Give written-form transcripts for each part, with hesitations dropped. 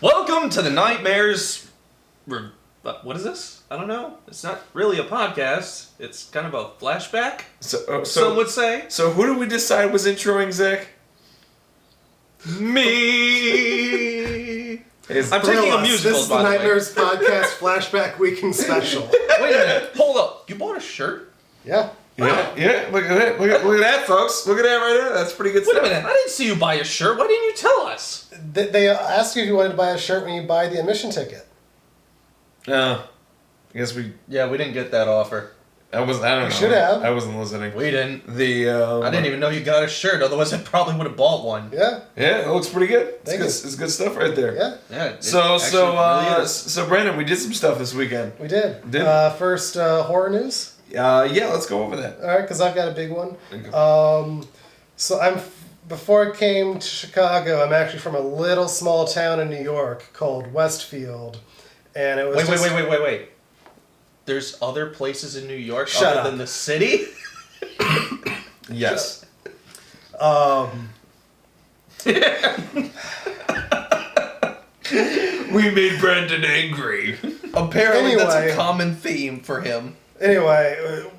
Welcome to the Nightmares. What is this? I don't know. It's not really a podcast. It's kind of a flashback. Some would say. So who did we decide was introing Zach? Me. I'm taking a musical. This is the Nightmares Podcast Flashback Weekend special. Wait a minute. Hold up. You bought a shirt? Yeah. Yeah. Look at that. Look at that, folks. Look at that right there. That's pretty good stuff. Wait a minute. I didn't see you buy a shirt. Why didn't you tell us? They ask you if you wanted to buy a shirt when you buy the admission ticket. I guess we. Yeah, we didn't get that offer. I don't know. Should have. I wasn't listening. We didn't. I didn't even know you got a shirt. Otherwise, I probably would have bought one. Yeah. Yeah, it looks pretty good. Thank you. It's good stuff right there. Yeah. Yeah. So Brandon, we did some stuff this weekend. We did. Did? First, horror news. Yeah, let's go over that. All right, because I've got a big one. Okay. Before I came to Chicago, I'm actually from a little small town in New York called Westfield, and it was Wait. There's other places in New York other than the city? Yes. We made Brandon angry. Apparently that's a common theme for him. Anyway,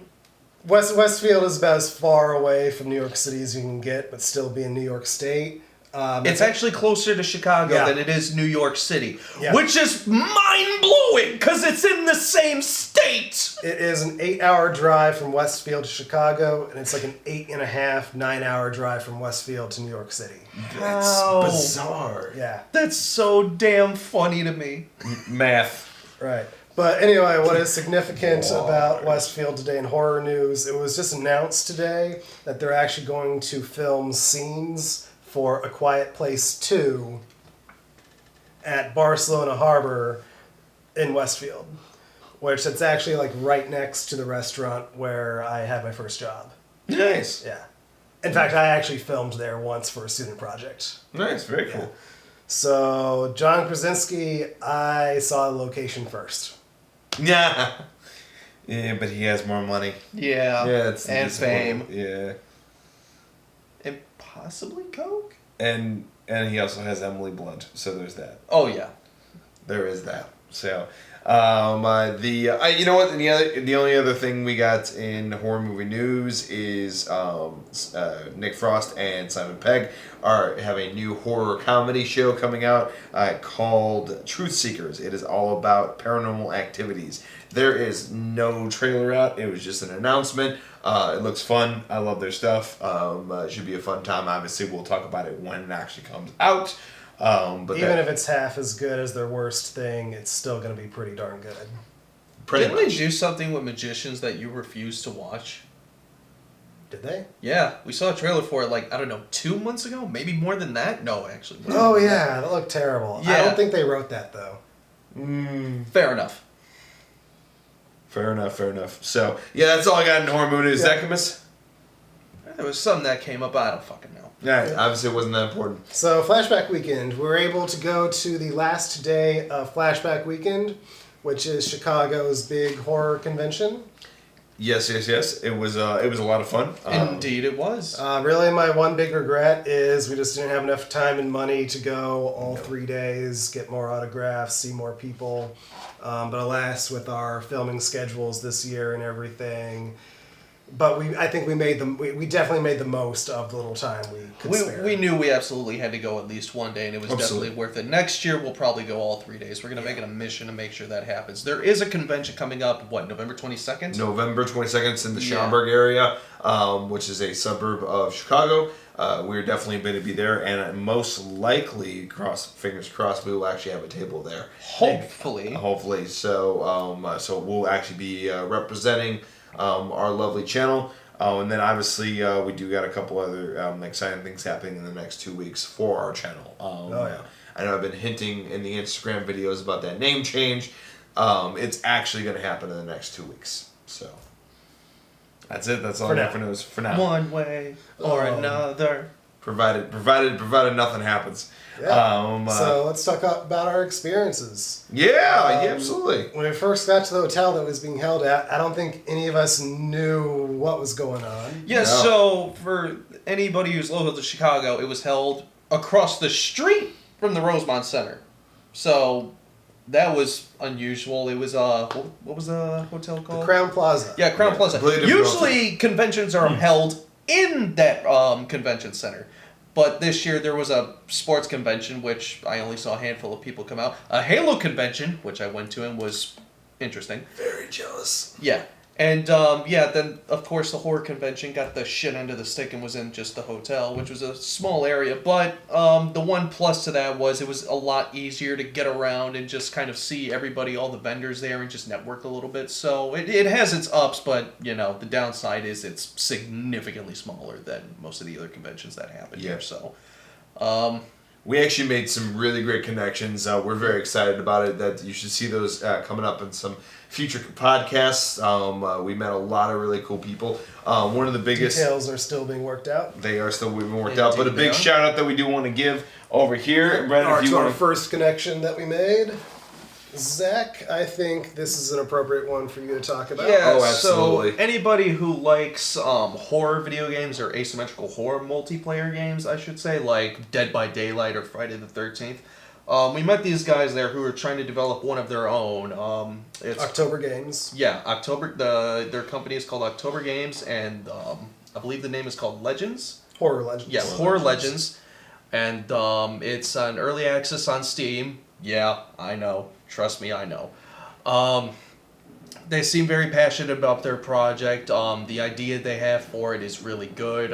Westfield is about as far away from New York City as you can get, but still be in New York State. It's actually closer to Chicago than it is New York City, which is mind-blowing because it's in the same state. It is an 8-hour drive from Westfield to Chicago, and it's like an 8.5, 9-hour drive from Westfield to New York City. That's bizarre. Yeah. That's so damn funny to me. Math. Right. But anyway, what is significant about Westfield today in horror news, it was just announced today that they're actually going to film scenes for A Quiet Place 2 at Barcelona Harbor in Westfield, which it's actually like right next to the restaurant where I had my first job. Nice. Yeah. In fact, I actually filmed there once for a student project. Nice, very cool. Yeah. So, John Krasinski, I saw the location first. Yeah. Yeah, but he has more money. Yeah. And fame. Yeah. And possibly coke? And he also has Emily Blunt, so there's that. Oh yeah. There is that. So you know what? The only other thing we got in horror movie news is Nick Frost and Simon Pegg have a new horror comedy show coming out called Truth Seekers. It is all about paranormal activities. There is no trailer out. It was just an announcement. It looks fun. I love their stuff. It should be a fun time. Obviously, we'll talk about it when it actually comes out. But even if it's half as good as their worst thing, it's still going to be pretty darn good. Didn't they do something with magicians that you refused to watch? Did they? Yeah, we saw a trailer for it 2 months ago? Maybe more than that? No, actually. Oh yeah, that looked terrible. Yeah. I don't think they wrote that though. Fair enough. Fair enough. So, yeah, that's all I got in horror movie news. Zachamus? There was something that came up, I don't fucking know. Yeah, obviously it wasn't that important. So, Flashback Weekend. We were able to go to the last day of Flashback Weekend, which is Chicago's big horror convention. Yes. It was a lot of fun. Indeed it was. Really, my one big regret is we just didn't have enough time and money to go all 3 days, get more autographs, see more people. But alas, with our filming schedules this year and everything, but I think we definitely made the most of the little time we could spare. We knew we absolutely had to go at least one day, and it was definitely worth it. Next year, we'll probably go all 3 days. We're going to make it a mission to make sure that happens. There is a convention coming up, November 22nd? November 22nd, it's in the Schaumburg area, which is a suburb of Chicago. We're definitely going to be there, and most likely, fingers crossed, we will actually have a table there. Hopefully. So we'll actually be representing our lovely channel. And then obviously we do got a couple other exciting things happening in the next 2 weeks for our channel. I know I've been hinting in the Instagram videos about that name change. It's actually going to happen in the next 2 weeks. So that's it. That's all I have for news for now. One way or another. provided nothing happens. Yeah. So let's talk about our experiences. Yeah, absolutely. When we first got to the hotel that was being held at, I don't think any of us knew what was going on. Yeah, so for anybody who's local to Chicago, it was held across the street from the Rosemont Center. So that was unusual. It was, what was the hotel called? The Crown Plaza. Yeah, Crown Plaza. Usually conventions are held in that convention center. But this year there was a sports convention, which I only saw a handful of people come out. A Halo convention, which I went to and was interesting. Very jealous. Yeah. And, then, of course, the horror convention got the shit end of the stick and was in just the hotel, which was a small area. But the one plus to that was it was a lot easier to get around and just kind of see everybody, all the vendors there, and just network a little bit. So it has its ups, but, the downside is it's significantly smaller than most of the other conventions that happen here. So, we actually made some really great connections. We're very excited about it. That you should see those coming up in some future podcasts. We met a lot of really cool people. One of the biggest details are still being worked out. They are still being worked out. But a big shout out that we do want to give over here, Brandon, if you our first connection that we made. Zach, I think this is an appropriate one for you to talk about. Yeah, absolutely. So anybody who likes horror video games or asymmetrical horror multiplayer games, I should say, like Dead by Daylight or Friday the 13th, we met these guys there who were trying to develop one of their own. It's October Games. Yeah, their company is called October Games, and I believe the name is called Legends. Horror Legends. Yeah, Horror Legends. And it's an early access on Steam. Yeah, I know. Trust me, I know. They seem very passionate about their project. The idea they have for it is really good.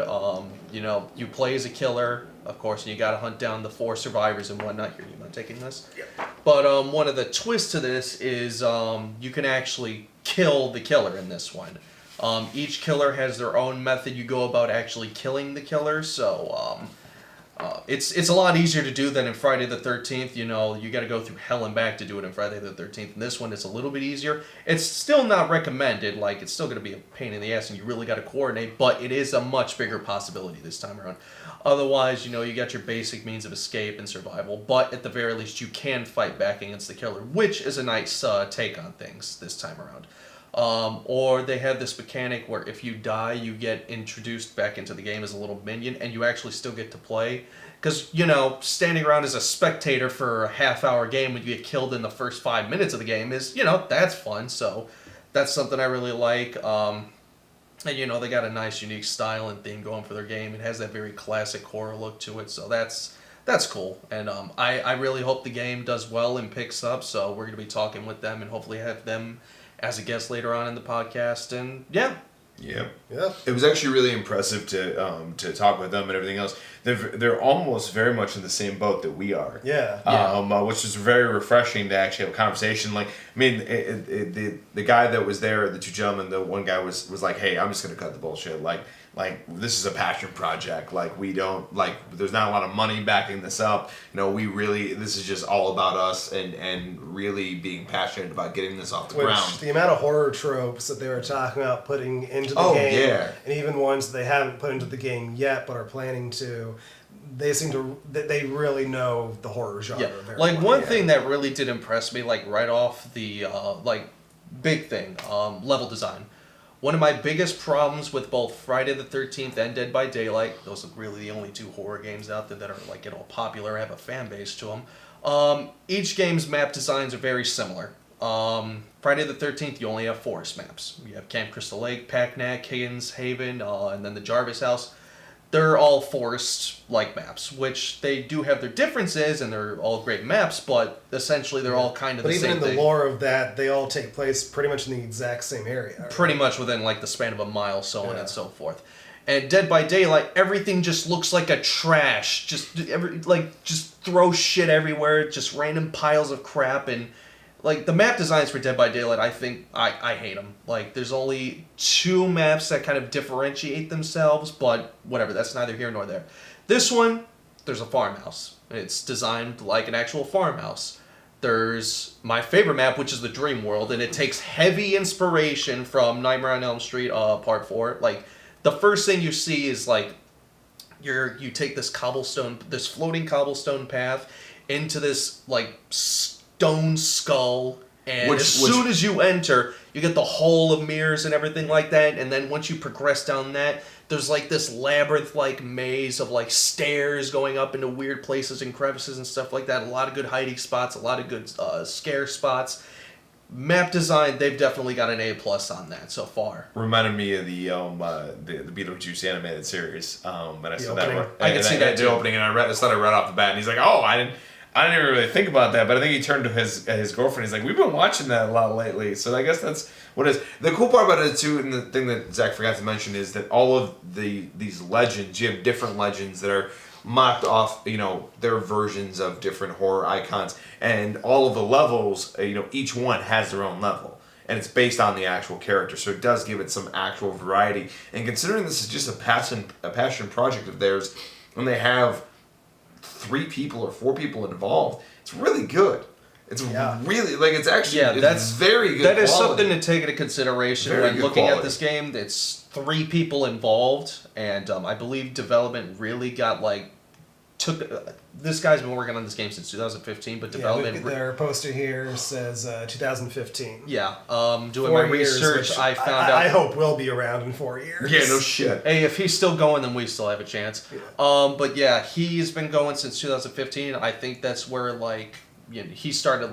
You play as a killer, of course, and you got to hunt down the 4 survivors and whatnot. Here, you mind taking this? Yeah. But one of the twists to this is you can actually kill the killer in this one. Each killer has their own method you go about actually killing the killer, so it's a lot easier to do than in Friday the 13th. You got to go through hell and back to do it in Friday the 13th. And this one is a little bit easier. It's still not recommended. Like, it's still going to be a pain in the ass and you really got to coordinate. But it is a much bigger possibility this time around. Otherwise, you got your basic means of escape and survival. But at the very least, you can fight back against the killer, which is a nice take on things this time around. Or they have this mechanic where if you die, you get introduced back into the game as a little minion, and you actually still get to play. Because, standing around as a spectator for a half-hour game when you get killed in the first 5 minutes of the game is, that's fun. So that's something I really like. And, they got a nice, unique style and theme going for their game. It has that very classic horror look to it, so that's cool. And I really hope the game does well and picks up, so we're going to be talking with them and hopefully have them as a guest later on in the podcast, and yeah. It was actually really impressive to talk with them and everything else. They're almost very much in the same boat that we are. Which is very refreshing to actually have a conversation. Like, I mean, the guy that was there, the 2 gentlemen, the one guy was like, "Hey, I'm just gonna cut the bullshit. Like this is a passion project. Like, we don't there's not a lot of money backing this up. This is just all about us and really being passionate about getting this off the ground." The amount of horror tropes that they were talking about putting into the game, and even ones that they haven't put into the game yet but are planning to, they seem to they really know the horror genre. Yeah, like one thing that really did impress me, like right off the big thing, level design. One of my biggest problems with both Friday the 13th and Dead by Daylight, those are really the only 2 horror games out there that are popular, have a fan base to them. Each game's map designs are very similar. Friday the 13th, you only have forest maps. You have Camp Crystal Lake, Packnack, Higgins, Haven, and then the Jarvis House. They're all forest-like maps, which they do have their differences, and they're all great maps, but essentially they're all kind of the same thing. But even in the lore of that, they all take place pretty much in the exact same area. Right? Pretty much within the span of a mile, so on and so forth. And Dead by Daylight, everything just looks like a trash. Just throw shit everywhere, just random piles of crap, and the map designs for Dead by Daylight, I think, I hate them. There's only 2 maps that kind of differentiate themselves, but whatever, that's neither here nor there. This one, there's a farmhouse. It's designed like an actual farmhouse. There's my favorite map, which is the Dream World, and it takes heavy inspiration from Nightmare on Elm Street, Part 4. The first thing you see is, you take this floating cobblestone path into this like stone skull, and soon as you enter, you get the hole of mirrors and everything like that. And then once you progress down that, there's like this labyrinth-like maze of like stairs going up into weird places and crevices and stuff like that. A lot of good hiding spots, a lot of good scare spots. Map design, they've definitely got an A+ on that so far. Reminded me of the Beetlejuice animated series. And I saw that. I can see that the opening, and I thought I read off the bat, and he's like, "Oh, I didn't even really think about that." But I think he turned to his girlfriend. He's like, "We've been watching that a lot lately." So I guess that's what it is. The cool part about it too, and the thing that Zach forgot to mention, is that all of these legends, you have different legends that are mocked off, their versions of different horror icons, and all of the levels, each one has their own level, and it's based on the actual character, so it does give it some actual variety. And considering this is just a passion project of theirs, and they have 3 people or 4 people involved, it's really good. It's really, it's actually, that's very good. That is something to take into consideration when looking at this game. It's 3 people involved, and I believe development really got this guy's been working on this game since 2015, but development. Their poster here says 2015. Yeah. Doing my research, I found out. I hope we'll be around in 4 years. Yeah, no shit. Hey, if he's still going, then we still have a chance. Yeah. But yeah, he's been going since 2015. I think that's where he started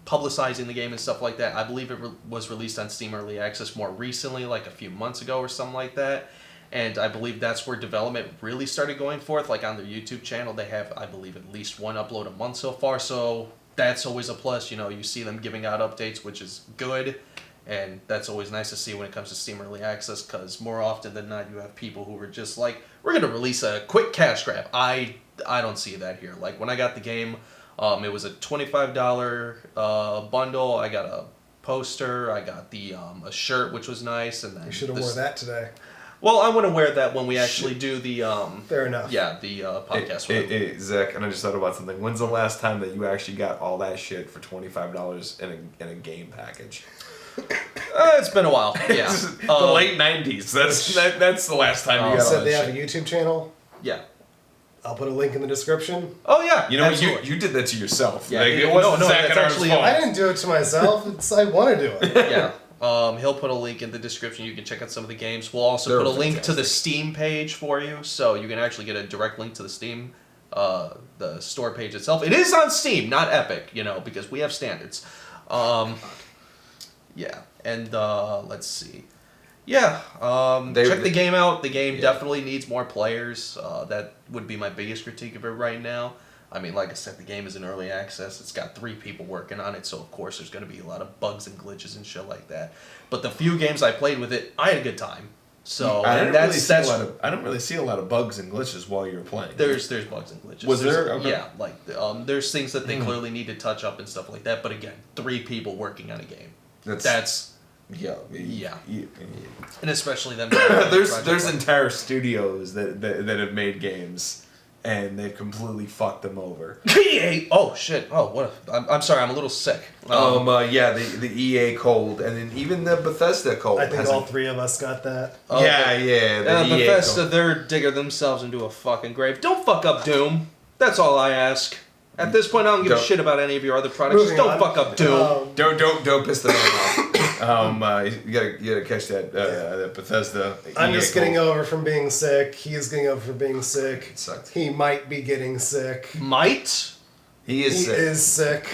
publicizing the game and stuff like that. I believe it was released on Steam Early Access more recently, a few months ago or something like that. And I believe that's where development really started going forth. On their YouTube channel, they have, I believe, at least 1 upload a month so far. So that's always a plus. You see them giving out updates, which is good. And that's always nice to see when it comes to Steam Early Access, because more often than not, you have people who are just we're going to release a quick cash grab. I don't see that here. When I got the game, it was a $25 bundle. I got a poster. I got a shirt, which was nice. And then you should have worn that today. Well, I want to wear that when we actually do the... Fair enough. Yeah, the podcast. Hey, Zach, and I just thought about something. When's the last time that you actually got all that shit for $25 in a game package? It's been a while, yeah. The late 90s. That's the last time you got all said that they shit. have a YouTube channel? Yeah. I'll put a link in the description. Oh, yeah. You know what? You did that to yourself. Yeah, it wasn't Zach and actually... I didn't do it to myself. I want to do it. Yeah. He'll put a link in the description. You can check out some of the games. We'll also put a link to the Steam page for you, so you can actually get a direct link to the Steam, the store page itself. It is on Steam, not Epic, because we have standards. Yeah, and let's see. Yeah, check the game out. The game definitely needs more players. That would be my biggest critique of it right now. I mean, like I said, the game is in early access. It's got 3 people working on it, so of course there's going to be a lot of bugs and glitches and shit like that. But the few games I played with it, I had a good time. So I don't really see a lot of bugs and glitches while you're playing. There's bugs and glitches. Was there? Okay. Yeah, there's things that they clearly need to touch up and stuff like that. But again, 3 people working on a game. That's yeah. And especially them. there's entire studios that have made games, and they've completely fucked them over. EA. Oh shit. Oh what? I'm sorry. I'm a little sick. The EA cold, and then even the Bethesda cold. I think all 3 of us got that. The Bethesda, they're digging themselves into a fucking grave. Don't fuck up Doom. That's all I ask. At this point, I don't give a shit about any of your other products. Just don't fuck up Doom. Don't piss the man off. You gotta catch that Bethesda. I'm just getting over from being sick. He's getting over from being sick. It sucks. He might be getting sick. Might? He is sick.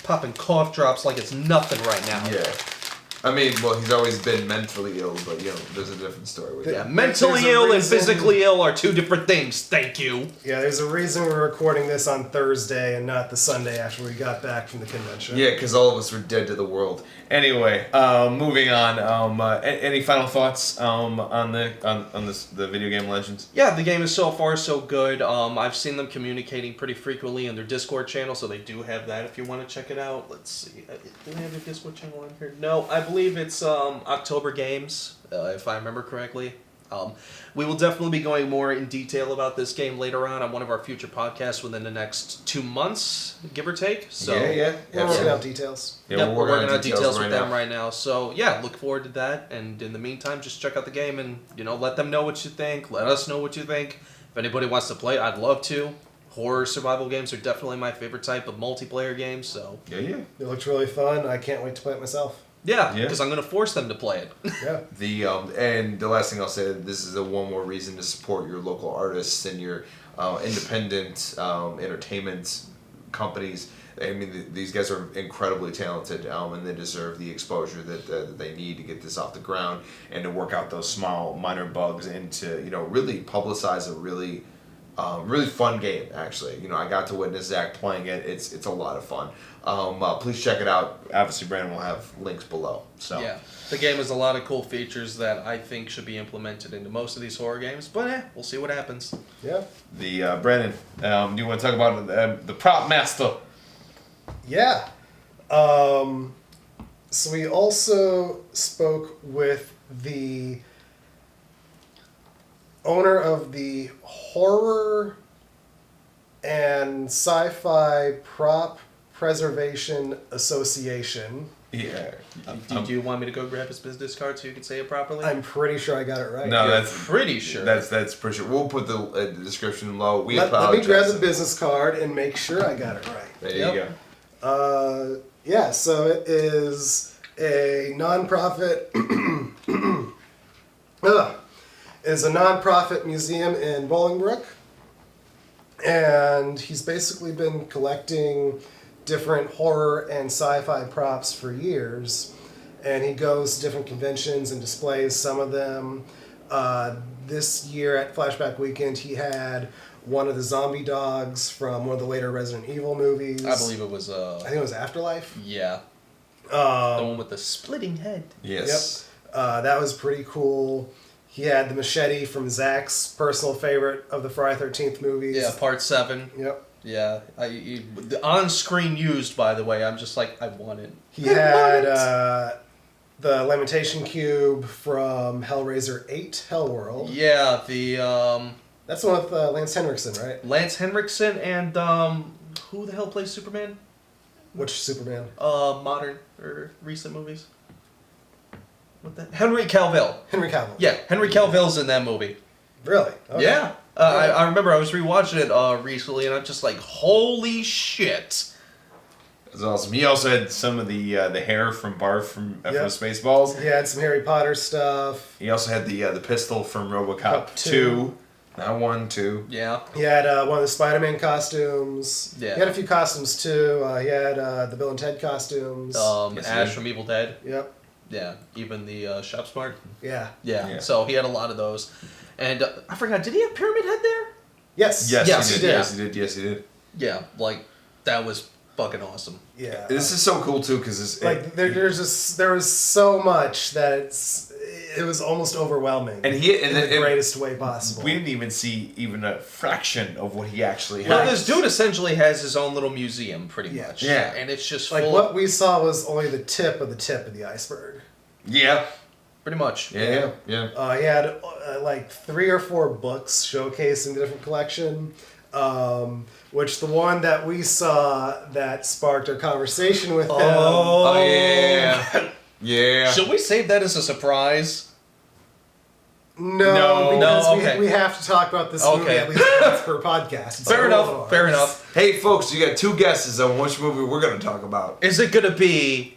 Popping cough drops like it's nothing right now. Yeah. I mean, well, he's always been mentally ill, but there's a different story with that. Mentally ill and physically ill are 2 different things. Thank you. Yeah, there's a reason we're recording this on Thursday and not the Sunday after we got back from the convention. Yeah, because all of us were dead to the world. Anyway, moving on. Any final thoughts on the video game Legends? Yeah, the game is so far so good. I've seen them communicating pretty frequently in their Discord channel, so they do have that if you want to check it out. Let's see. Do they have a Discord channel on here? No, I believe it's October Games, if I remember correctly. We will definitely be going more in detail about this game later on one of our future podcasts within the next 2 months, give or take. So We're working out details. we're working out details with them right now. So yeah, look forward to that. And in the meantime, just check out the game and let them know what you think. Let us know what you think. If anybody wants to play, I'd love to. Horror survival games are definitely my favorite type of multiplayer games. So it looks really fun. I can't wait to play it myself. Yeah, because I'm going to force them to play it. Yeah. And the last thing I'll say, this is one more reason to support your local artists and your independent entertainment companies. I mean, these guys are incredibly talented, and they deserve the exposure that they need to get this off the ground and to work out those small, minor bugs and to really publicize a really fun game. Actually, I got to witness Zach playing it. It's a lot of fun. Please check it out. Obviously, Brandon will have links below. So yeah, the game has a lot of cool features that I think should be implemented into most of these horror games. But we'll see what happens. Yeah. The Brandon, do you want to talk about the prop master? Yeah. So we also spoke with the owner of the Horror and Sci-Fi Prop Preservation Association. Yeah. Do you want me to go grab his business card so you can say it properly? I'm pretty sure I got it right. No, that's pretty sure. That's pretty sure. We'll put the description below. Let me grab the business card and make sure I got it right. There you go. Yeah, so it is a nonprofit. Is a nonprofit museum in Bolingbrook, and he's basically been collecting different horror and sci-fi props for years, and he goes to different conventions and displays some of them. This year at Flashback Weekend, he had one of the zombie dogs from one of the later Resident Evil movies. I believe it was. I think it was Afterlife. Yeah. The one with the splitting head. Yes. Yep. That was pretty cool. He had the machete from Zach's personal favorite of the Friday 13th movies. Yeah, Part 7. Yep. Yeah. The on-screen used, by the way. I'm just like, I want it. He had the Lamentation Cube from Hellraiser 8, Hellworld. Yeah, That's the one with Lance Henriksen, right? Lance Henriksen and, who the hell plays Superman? Which Superman? Modern or recent movies. What the? Henry Cavill. Henry Cavill. Yeah, Henry Cavill's in that movie. Really? Okay. Yeah. I remember I was rewatching it recently, and I'm just like, holy shit. That's awesome. He also had some of the hair from Barf from Spaceballs. He had some Harry Potter stuff. He also had the pistol from RoboCop 2. Not 1, 2. Yeah. He had one of the Spider-Man costumes. Yeah. He had a few costumes too. He had the Bill and Ted costumes. Yes, Ash from Evil Dead. Yep. Yeah. Even the Shop Smart. Yeah. Yeah. So he had a lot of those. And I forgot, did he have Pyramid Head there? Yes. Yes, he did. did. Yes, he did. Yes, he did. Yeah. Like, that was fucking awesome. Yeah. This is so cool too because there was so much that it was almost overwhelming. And he in the greatest way possible. We didn't even see even a fraction of what he actually had. Well, this dude essentially has his own little museum, pretty much. Yeah. And it's just like full what we saw was only the tip of the iceberg. Yeah. Pretty much. Yeah. He had like 3 or 4 books showcasing the different collection. Which the one that we saw that sparked our conversation with him. Oh yeah. Yeah. Should we save that as a surprise? No, because okay. we have to talk about this movie at least once per podcast. It's Fair enough. Fair enough. Hey, folks, you got 2 guesses on which movie we're going to talk about. Is it going to be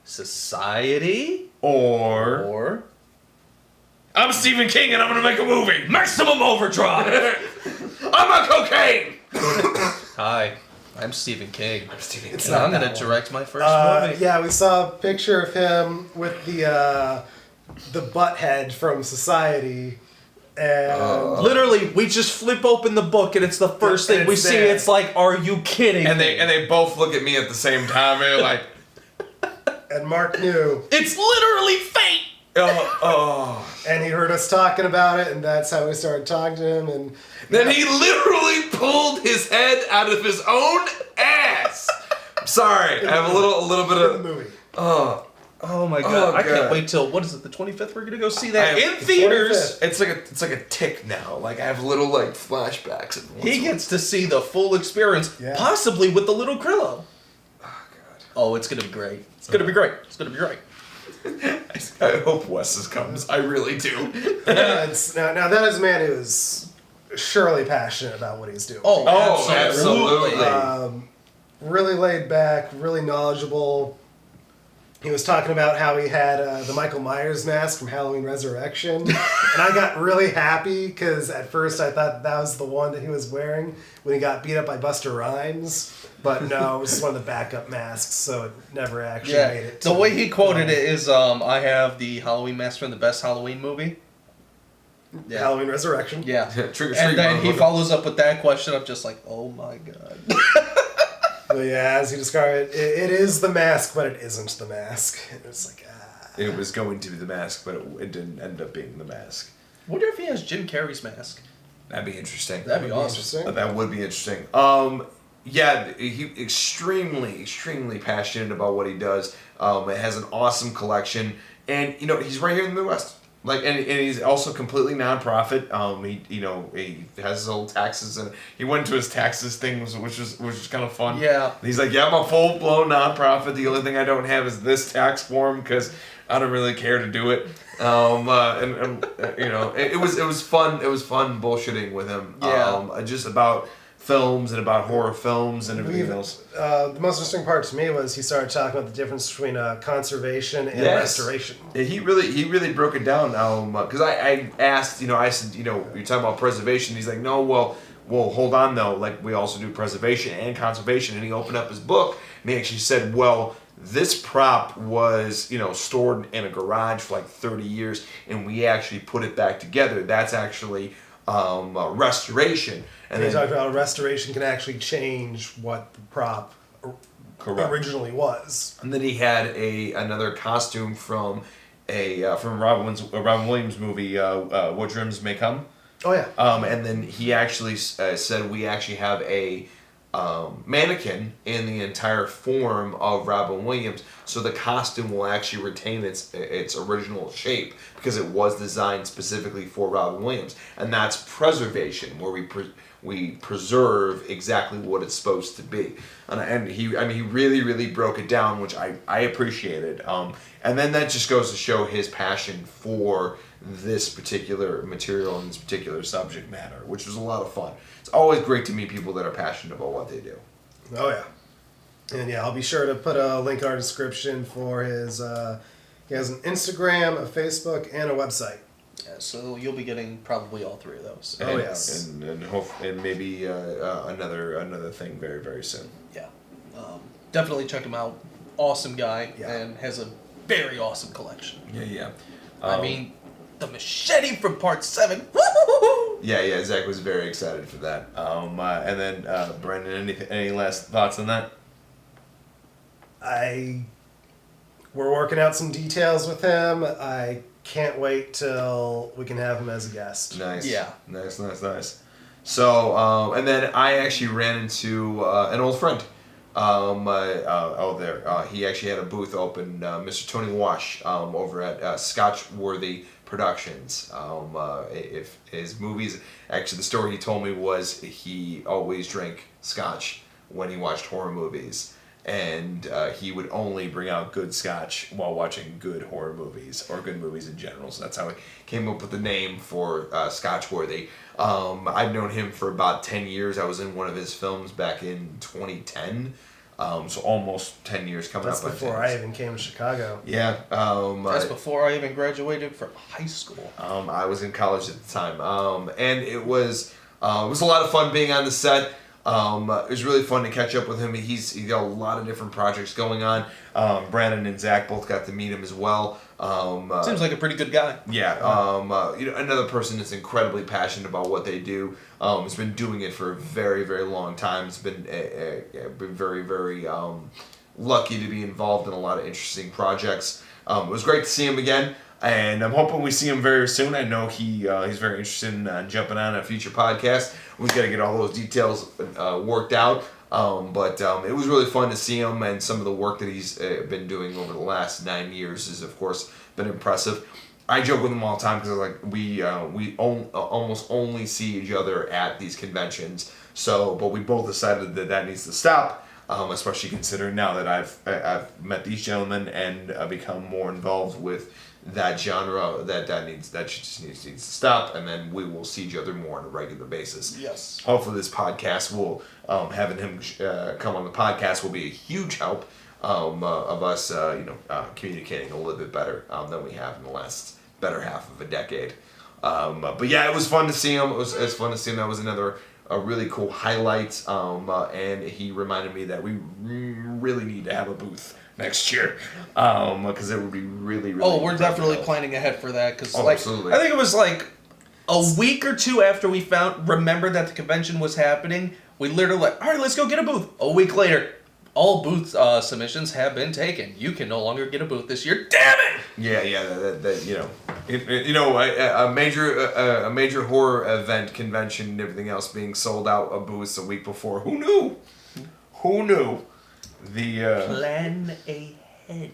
Society or I'm Stephen King and I'm going to make a movie. Maximum Overdrive? I'm a cocaine. Hi, I'm Stephen King. It's and I'm going to direct my first movie. Yeah, we saw a picture of him with the butthead from Society. And literally, we just flip open the book and it's the first thing we see. It's like, are you kidding and me? they both look at me at the same time and they're like, and Mark knew. It's literally fate! And he heard us talking about it, and that's how we started talking to him. And then he literally pulled his head out of his own ass. I'm sorry, I have a little bit of the movie. Oh my god! I can't wait till what is it? The 25th. We're gonna go see that in theaters. 25th. It's like a tick now. Like I have little like flashbacks. He gets to see the full experience, possibly with the little Krillo. Oh god. Oh, it's gonna be great. It's gonna be great. It's gonna be great. I hope Wes comes. I really do. Now that is a man who is surely passionate about what he's doing. Oh, absolutely. Really laid back, really knowledgeable. He was talking about how he had the Michael Myers mask from Halloween Resurrection. And I got really happy because at first I thought that was the one that he was wearing when he got beat up by Busta Rhymes. But no, it was one of the backup masks, so it never actually made it. The way he quoted it is, I have the Halloween mask from the best Halloween movie. Yeah. Halloween Resurrection. Yeah. Trick or treat. And then he follows up with that question. I'm just like, oh my god. But yeah, as he described it, it is the mask, but it isn't the mask. It's like, It was going to be the mask, but it didn't end up being the mask. Wonder if he has Jim Carrey's mask. That'd be interesting. That'd be awesome. That would be interesting. Yeah, he extremely passionate about what he does. It has an awesome collection, and he's right here in the Midwest. And he's also completely nonprofit. He has his old taxes, and he went to his taxes thing, which was kind of fun. Yeah. He's like, yeah, I'm a full blown nonprofit. The only thing I don't have is this tax form because I don't really care to do it. It was fun. It was fun bullshitting with him. Yeah. Just about films and about horror films and everything else. The most interesting part to me was he started talking about the difference between conservation and restoration. He really broke it down. Because I asked, I said, you're talking about preservation. He's like, no, well, hold on though. Like we also do preservation and conservation. And he opened up his book and he actually said, well, this prop was, stored in a garage for like 30 years, and we actually put it back together. That's actually restoration. And he talked about restoration can actually change what the prop originally was. And then he had another costume from Robin Williams movie, What Dreams May Come. Oh yeah. And then he actually said we actually have a mannequin in the entire form of Robin Williams, so the costume will actually retain its original shape because it was designed specifically for Robin Williams, and that's preservation, where we preserve exactly what it's supposed to be. And he really broke it down, which I appreciated. And then that just goes to show his passion for this particular material and this particular subject matter, which was a lot of fun. It's always great to meet people that are passionate about what they do. Oh yeah. And yeah, I'll be sure to put a link in our description for his he has an Instagram, a Facebook, and a website. Yeah, so you'll be getting probably all three of those. Oh yes. And maybe another thing very, very soon. Yeah. Definitely check him out. Awesome guy, Yeah. and has a very awesome collection. Yeah. I mean, the machete from part 7. Woo-hoo-hoo-hoo! Yeah, Zach was very excited for that. And then Brandon, any last thoughts on that? We're working out some details with him. I can't wait till we can have him as a guest. Nice. Yeah. Nice. So, and then I actually ran into an old friend out there. He actually had a booth open, Mr. Tony Wash, over at Scotchworthy Productions. If his movies, actually the story he told me was he always drank scotch when he watched horror movies. And he would only bring out good scotch while watching good horror movies, or good movies in general. So that's how he came up with the name for Scotchworthy. I've known him for about 10 years. I was in one of his films back in 2010. So almost 10 years coming That's up. That's before I even came to Chicago. Yeah. That's before I even graduated from high school. I was in college at the time. And it was a lot of fun being on the set. It was really fun to catch up with him. He's got a lot of different projects going on. Brandon and Zach both got to meet him as well. Seems like a pretty good guy. Yeah. Another person that's incredibly passionate about what they do. Has been doing it for a very, very long time. It's been very, very lucky to be involved in a lot of interesting projects. It was great to see him again. And I'm hoping we see him very soon. I know he's very interested in jumping on a future podcast. We've got to get all those details worked out. But it was really fun to see him, and some of the work that he's been doing over the last 9 years has, of course, been impressive. I joke with him all the time because like we almost only see each other at these conventions. So, but we both decided that needs to stop, especially considering now that I've met these gentlemen and become more involved with that genre. That just needs to stop, and then we will see each other more on a regular basis. Yes. Hopefully, this podcast will having him come on the podcast will be a huge help. Of us, communicating a little bit better than we have in the last better half of a decade. But yeah, it was fun to see him. It was fun to see him. That was another really cool highlight. And he reminded me that we really need to have a booth next year because it would be really. Oh, we're definitely planning ahead for that because absolutely. I think it was like a week or two after we remembered that the convention was happening. We literally all right, let's go get a booth. A week later. All booth submissions have been taken. You can no longer get a booth this year. Damn it! Yeah. A major horror event convention and everything else being sold out of booths a week before. Who knew? Plan ahead.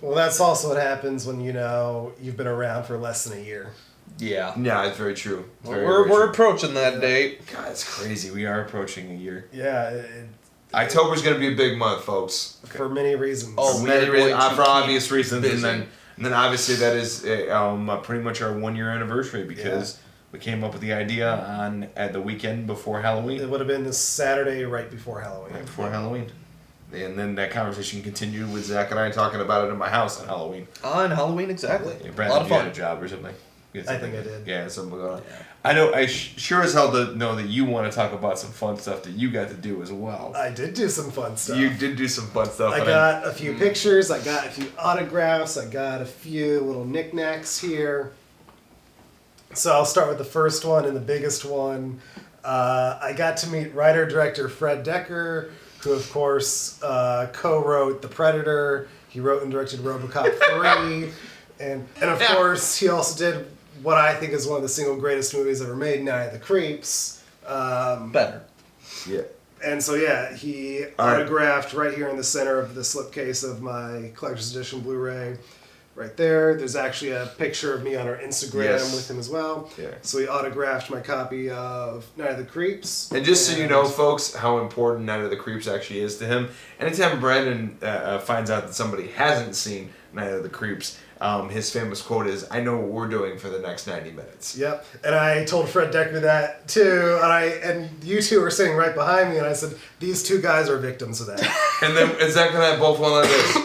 Well, that's also what happens when you've been around for less than a year. Yeah. Yeah, it's very true. We're approaching that date. God, it's crazy. We are approaching a year. Yeah. October's going to be a big month, folks. For many reasons. Oh, for obvious reasons, and then obviously that is pretty much our 1 year anniversary because we came up with the idea at the weekend before Halloween. It would have been this Saturday right before Halloween. Right before Halloween. And then that conversation continued with Zach and I talking about it in my house on Halloween. On Halloween, exactly. Yeah, Brandon, a lot of fun. You had a job or something? I think I did. Yeah, something going on. Yeah. I know. I sure as hell know that you want to talk about some fun stuff that you got to do as well. I did do some fun stuff. You did do some fun stuff. I got a few pictures. I got a few autographs. I got a few little knickknacks here. So I'll start with the first one and the biggest one. I got to meet writer-director Fred Decker, who of course co-wrote The Predator. He wrote and directed RoboCop 3. And of course, he also did what I think is one of the single greatest movies ever made, Night of the Creeps. Better. Yeah. And so, he autographed right here in the center of the slipcase of my collector's edition Blu-ray. Right there. There's actually a picture of me on our Instagram with him as well. Yeah. So he autographed my copy of Night of the Creeps. And just so you know, folks, how important Night of the Creeps actually is to him. Anytime Brandon finds out that somebody hasn't seen Night of the Creeps, his famous quote is, "I know what we're doing for the next 90 minutes." Yep. And I told Fred Decker that too. And you two were sitting right behind me, and I said, "These two guys are victims of that." And then Zach and I both went like this.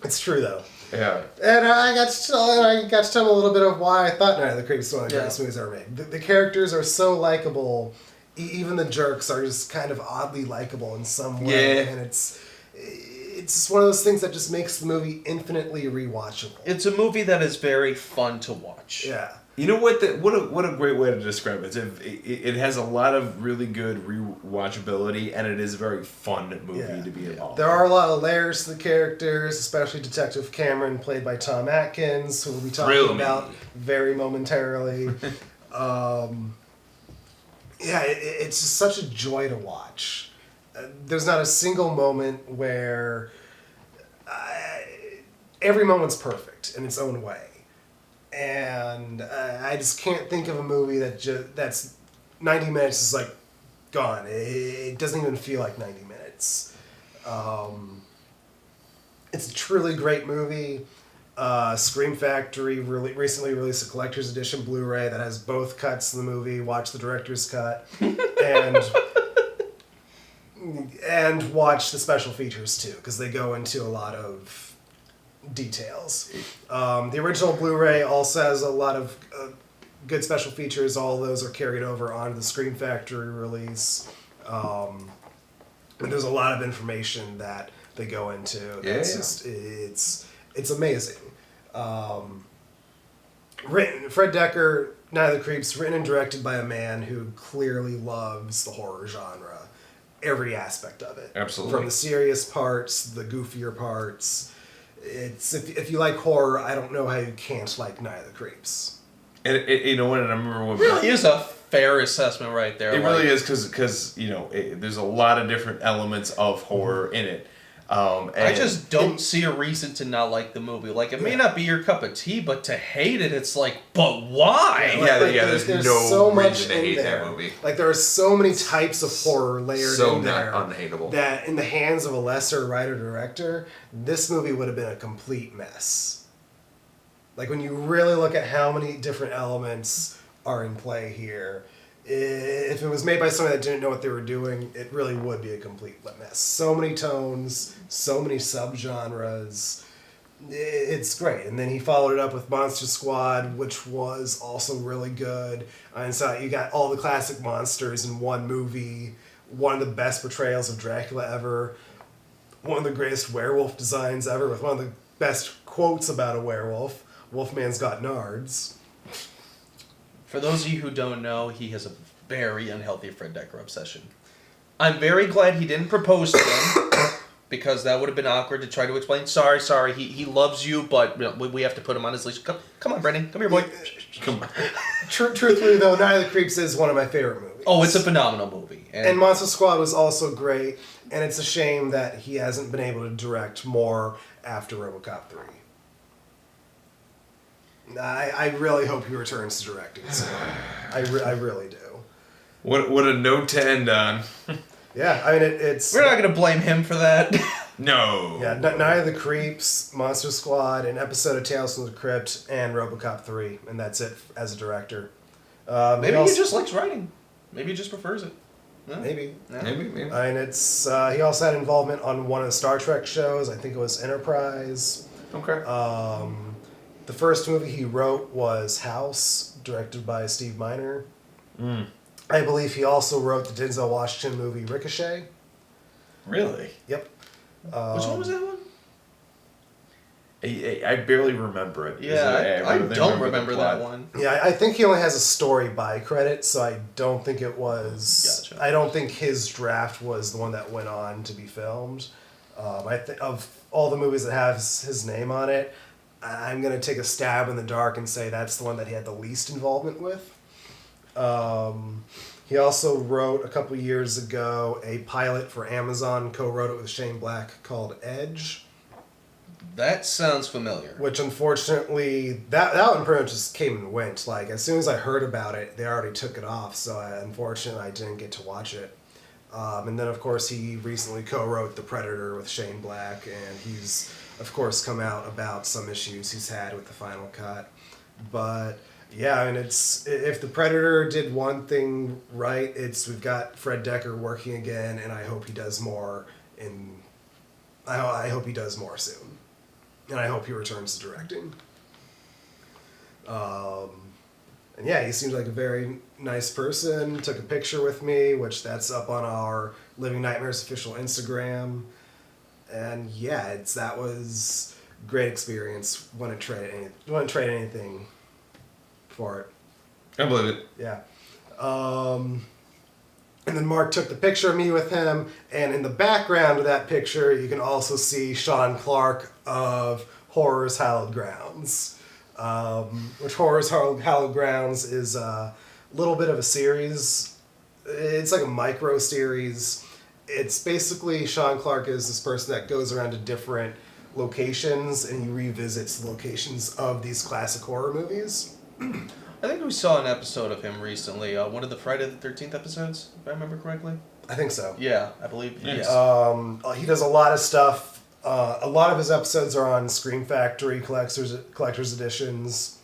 It's true though. Yeah. And I got to tell him a little bit of why I thought Night of the Creeps was one of the greatest movies ever made. The characters are so likable. Even the jerks are just kind of oddly likable in some way. Yeah. And it's just one of those things that just makes the movie infinitely rewatchable. It's a movie that is very fun to watch. Yeah. You know what? What a great way to describe it. It has a lot of really good rewatchability, and it is a very fun movie to be involved. There are a lot of layers to the characters, especially Detective Cameron, played by Tom Atkins, who we'll be talking about very momentarily. It's just such a joy to watch. There's not a single moment where every moment's perfect in its own way. And I just can't think of a movie that's 90 minutes is like gone. It doesn't even feel like 90 minutes. It's a truly great movie. Scream Factory recently released a collector's edition Blu-ray that has both cuts of the movie. Watch the director's cut and watch the special features too, because they go into a lot of details. The original Blu-ray also has a lot of good special features. All those are carried over onto the Scream Factory release. And there's a lot of information that they go into. It's amazing. Fred Decker, Night of the Creeps, written and directed by a man who clearly loves the horror genre. Every aspect of it. Absolutely. From the serious parts, the goofier parts. It's if you like horror, I don't know how you can't like Night of the Creeps. And you know what? And I remember when really is a fair assessment right there. It really is because there's a lot of different elements of horror in it. And I just don't see a reason to not like the movie. Like, it may not be your cup of tea, but to hate it, it's like, but why? There's no so reason much to in hate there. that movie. Like, there are so many types of horror layered So in there. not unhateable. That in the hands of a lesser writer-director, this movie would have been a complete mess. Like, when you really look at how many different elements are in play here, if it was made by someone that didn't know what they were doing, it really would be a complete mess. So many tones, so many subgenres. It's great. And then he followed it up with Monster Squad, which was also really good. And so you got all the classic monsters in one movie. One of the best portrayals of Dracula ever. One of the greatest werewolf designs ever, with one of the best quotes about a werewolf. Wolfman's got nards. For those of you who don't know, he has a very unhealthy Fred Dekker obsession. I'm very glad he didn't propose to him, because that would have been awkward to try to explain. Sorry, he loves you, but we have to put him on his leash. Come on, Brendan. Come here, boy. Come on. Truthfully, though, Night of the Creeps is one of my favorite movies. Oh, it's a phenomenal movie. And Monster Squad was also great, and it's a shame that he hasn't been able to direct more after RoboCop 3. I really hope he returns to directing soon. I really do. What a note to end on. Yeah, I mean, it's... We're not going to blame him for that. No. Yeah, Night of the Creeps, Monster Squad, an episode of Tales from the Crypt, and RoboCop 3, and that's it as a director. Maybe he just likes writing. Maybe he just prefers it. Yeah. Maybe. Yeah. Maybe. I mean, it's he also had involvement on one of the Star Trek shows. I think it was Enterprise. Okay. The first movie he wrote was House, directed by Steve Miner. I believe he also wrote the Denzel Washington movie Ricochet. Really? Yep. Which one was that one? I barely remember it. Yeah, I don't remember that one. Yeah, I think he only has a story by credit, so I don't think it was... Gotcha. I don't think his draft was the one that went on to be filmed. Of all the movies that have his name on it, I'm going to take a stab in the dark and say that's the one that he had the least involvement with. He also wrote, a couple years ago, a pilot for Amazon, co-wrote it with Shane Black, called Edge. That sounds familiar. Which, unfortunately, that one pretty much just came and went. Like, as soon as I heard about it, they already took it off, so unfortunately I didn't get to watch it. And then, of course, he recently co-wrote The Predator with Shane Black, and he's, of course, come out about some issues he's had with the final cut. But... yeah, I mean, it's if The Predator did one thing right, we've got Fred Dekker working again, and I hope he does more. I hope he does more soon, and I hope he returns to directing. And yeah, he seems like a very nice person. Took a picture with me, which that's up on our Living Nightmares official Instagram. And yeah, that was a great experience. Wouldn't trade anything for it. I believe it. Yeah. And then Mark took the picture of me with him, and in the background of that picture, you can also see Sean Clark of Horror's Hallowed Grounds. Which Horror's Hallowed Grounds is a little bit of a series. It's like a micro series. It's basically Sean Clark is this person that goes around to different locations, and he revisits the locations of these classic horror movies. I think we saw an episode of him recently. One of the Friday the 13th episodes, if I remember correctly. I think so. Yeah, I believe. Yes. Yeah. He does a lot of stuff. A lot of his episodes are on Scream Factory collector's editions.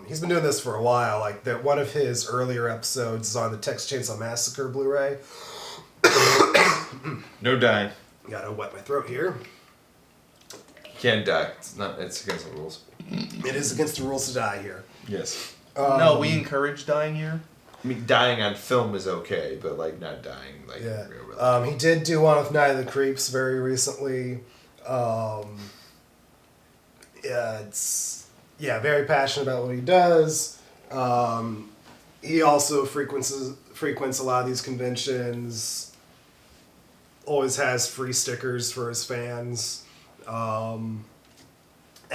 He's been doing this for a while. Like one of his earlier episodes is on the Texas Chainsaw Massacre Blu-ray. No dying. Gotta wet my throat here. Can't die. It's against the rules. It is against the rules to die here. Yes. No, we encourage dying here. I mean, dying on film is okay, but like not dying like Yeah. real. He did do one with Night of the Creeps very recently. Very passionate about what he does. He also frequents a lot of these conventions. Always has free stickers for his fans.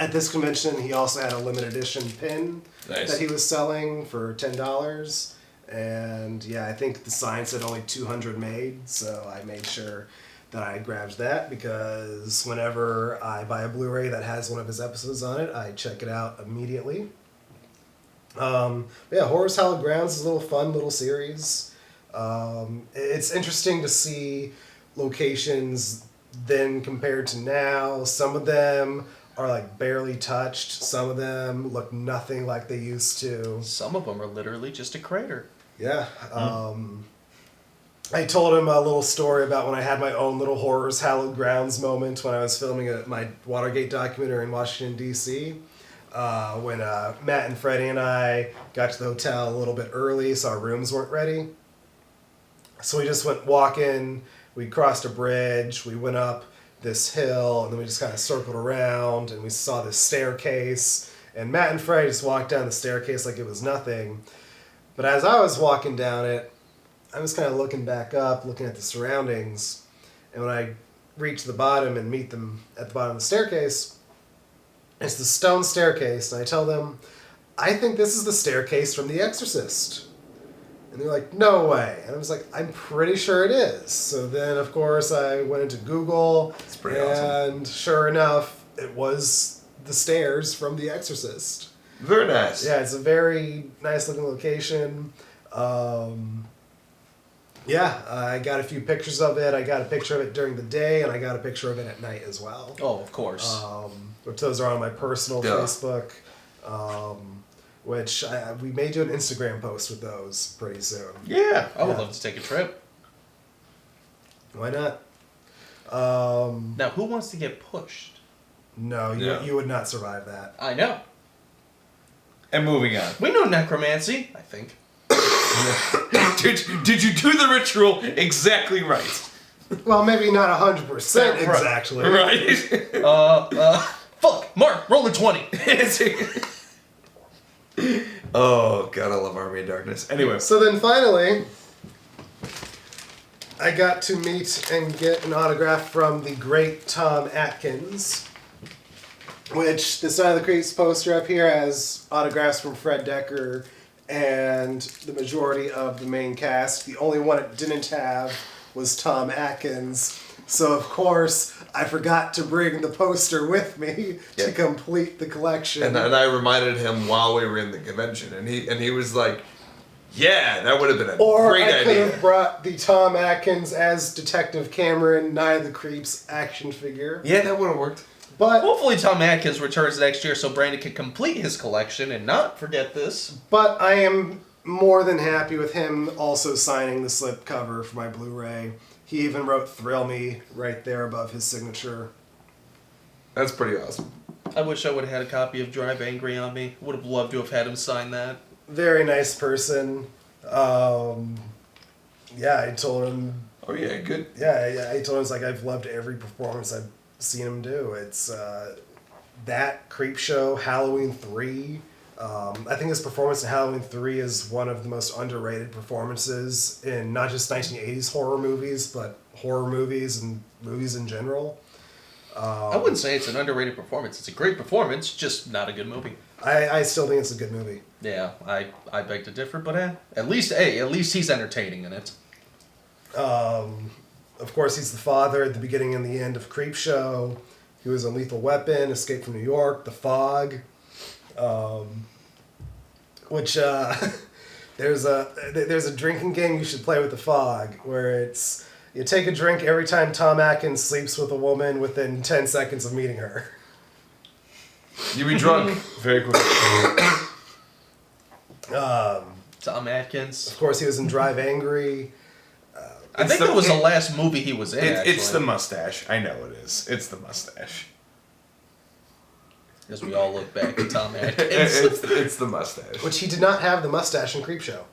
At this convention, he also had a limited edition pin Nice. that he was selling for $10. And yeah, I think the sign said only 200 made, so I made sure that I grabbed that because whenever I buy a Blu-ray that has one of his episodes on it, I check it out immediately. Yeah, Horror's Hallowed Grounds is a little fun little series. It's interesting to see locations then compared to now. Some of them are like barely touched. Some of them look nothing like they used to. Some of them are literally just a crater. Yeah. I told him a little story about when I had my own little Horror's Hallowed Grounds moment when I was filming my Watergate documentary in Washington, D.C. When Matt and Freddie and I got to the hotel a little bit early, so our rooms weren't ready. So we just went walking, we crossed a bridge, we went up this hill, and then we just kind of circled around, and we saw this staircase, and Matt and Freddie just walked down the staircase like it was nothing. But as I was walking down it, I was kind of looking back up, looking at the surroundings, and when I reach the bottom and meet them at the bottom of the staircase, it's the stone staircase, and I tell them, I think this is the staircase from The Exorcist. And they're like, no way. And I was like, I'm pretty sure it is. So then, of course, I went into Google, It's pretty awesome. and sure enough, it was the stairs from The Exorcist. Very nice. Yeah, it's a very nice looking location. Yeah, I got a few pictures of it. I got a picture of it during the day, and I got a picture of it at night as well. Oh, of course. Which those are on my personal Yeah. Facebook. Which we may do an Instagram post with those pretty soon. Yeah, I would Yeah. love to take a trip. Why not? Now, who wants to get pushed? No, Yeah. you would not survive that. I know. And moving on. We know necromancy, I think. Did you do the ritual exactly right? Well, maybe not 100% Right. exactly. Right. Fuck! Mark, roll a 20! Oh, God, I love Army of Darkness. Anyway. So then finally, I got to meet and get an autograph from the great Tom Atkins, which the Side of the Creeps poster up here has autographs from Fred Decker and the majority of the main cast. The only one it didn't have was Tom Atkins. So, of course, I forgot to bring the poster with me to Yeah. complete the collection. And I reminded him while we were in the convention, and he was like, "Yeah, that would have been a Or great I could idea." have brought the Tom Atkins as Detective Cameron, Night of the Creeps action figure. Yeah, that would have worked. But Hopefully Tom Atkins returns next year so Brandon can complete his collection and not forget this. I am more than happy with him also signing the slipcover for my Blu-ray. He even wrote "Thrill Me" right there above his signature. That's pretty awesome. I wish I would have had a copy of Drive Angry on me. Would have loved to have had him sign that. Very nice person. Yeah, I told him. Oh yeah, good. Yeah, I told him it's like I've loved every performance I've seen him do. It's that Creepshow, Halloween 3. I think his performance in Halloween 3 is one of the most underrated performances in not just 1980s horror movies, but horror movies and movies in general. I wouldn't say it's an underrated performance. It's a great performance, just not a good movie. I still think it's a good movie. Yeah, I beg to differ, but at least he's entertaining in it. Of course, he's the father at the beginning and the end of Creepshow. He was in Lethal Weapon, Escape from New York, The Fog. Which there's a drinking game you should play with The Fog where it's you take a drink every time Tom Atkins sleeps with a woman within 10 seconds of meeting her. You be drunk very quickly. Tom Atkins. Of course, he was in Drive Angry. I think that was the last movie he was in. It's the actually. mustache. I know it is. It's the mustache. As we all look back at Tom Atkins. It's the mustache. Which he did not have the mustache in Creepshow.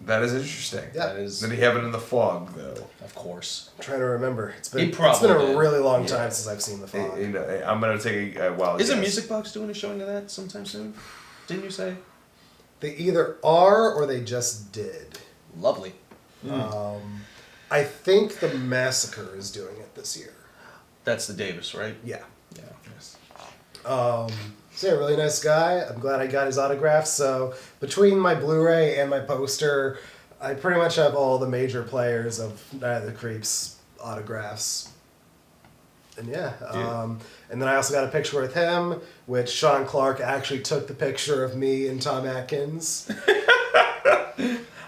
That is interesting. Yeah. That is, Did he have it in The Fog though? of course. I'm trying to remember. It's He been probably a did. really long Yeah. time since I've seen The Fog. You know, I'm gonna take a wild Isn't guess. Music Box doing a showing of that sometime soon? Didn't you say? They either are or they just did. Lovely. I think The Massacre is doing it this year. That's the Davis, right? Yeah. Yeah. Yes. So yeah, really nice guy. I'm glad I got his autograph. So between my Blu-ray and my poster, I pretty much have all the major players of Night of the Creeps autographs. And yeah. And then I also got a picture with him, which Sean Clark actually took the picture of me and Tom Atkins.